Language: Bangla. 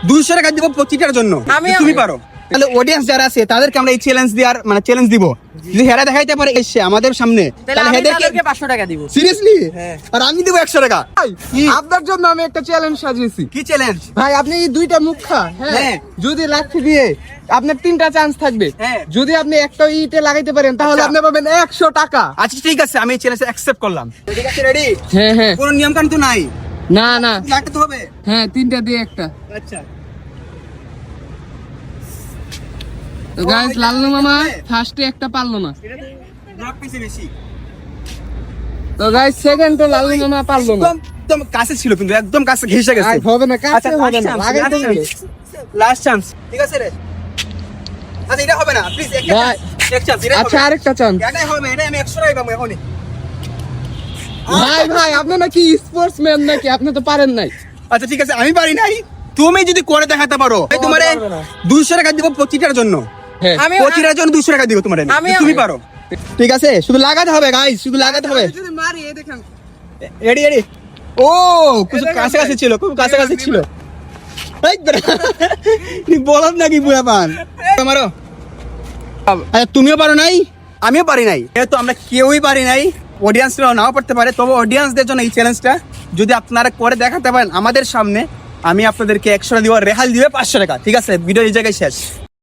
200 টাকা দিব প্রতিটার জন্য, তুমি পারো। তাহলে অডিয়েন্স যারা আছে তাদেরকে আমরা এই চ্যালেঞ্জ দেওয়ার মানে চ্যালেঞ্জ দিব, যদি হেরা দেখাইতে পারে এসে আমাদের সামনে তাহলে হেদেরকে 500 টাকা দিব। সিরিয়াসলি? আর আমি দিব 100 টাকা। আপনার জন্য আমি একটা চ্যালেঞ্জ সাজিয়েছি। কি চ্যালেঞ্জ ভাই আপনি এই দুইটা মুখা, হ্যাঁ, যদি লাঠি দিয়ে আপনার 3টা চান্স থাকবে, যদি আপনি একটা ইটে লাগাইতে পারেন তাহলে আপনি পাবেন 100 টাকা। আচ্ছা ঠিক আছে, আমি এই চ্যালেঞ্জ অ্যাকসেপ্ট করলাম। ঠিক আছে, রেডি? হ্যাঁ হ্যাঁ, কোনো নিয়ম কানুন তো নাই, না না, লাগাতে হবে। হ্যাঁ 3টা দিয়ে একটা। আচ্ছা তো গাইস লালনু মামা ফার্স্টে একটা পারলো না, ড্রপ পিছে বেশি। তো গাইস সেকেন্ডে লালনু মামা পারলো না। একদম কাছে ছিল, কিন্তু একদম কাছে ঘেঁষে গেছে। হবে না, কাছে হবে না, লাগাইতে হবে। লাস্ট চান্স, ঠিক আছে রে? আচ্ছা এটা হবে না, প্লিজ একটা ভাই, এক চান্স। আচ্ছা আরেকটা চান্স। এটাই হবে, এটা আমি 100 টাকা পাবো এখনই। ভাই ভাই আপনি নাকি স্পোর্টসম্যান নাকি, আপনি তো পারেন নাই। আচ্ছা ঠিক আছে, আমি পারি নাই, তুমি যদি করে দেখাতে পারো তোমারে 200 টাকা দিব প্রতিটার জন্য। হ্যাঁ, প্রতিটার জন্য 200 টাকা দিব তোমারে, তুমি পারো। ঠিক আছে, শুধু লাগাতে হবে গাইস, শুধু লাগাতে হবে। যদি মারি এই দেখেন। Ready ready. ও খুব কাছাকাছি ছিল, খুব কাছাকাছি ছিল। এই তুই বলদ নাকি বুড়া পান? আমারও। আচ্ছা তুমিও পারো নাই, আমিও পারি নাই, তো আমরা কেউই পারি নাই। অডিয়েন্সরাও নাও পারতে পারে, তবে অডিয়েন্সদের জন্য এই চ্যালেঞ্জটা যদি আপনারা করে দেখাতে পারেন আমাদের সামনে, আমি আপনাদেরকে 100 টাকা দিব, রেহাল দিবে 500 টাকা। ঠিক আছে, ভিডিও এই জায়গায় শেষ।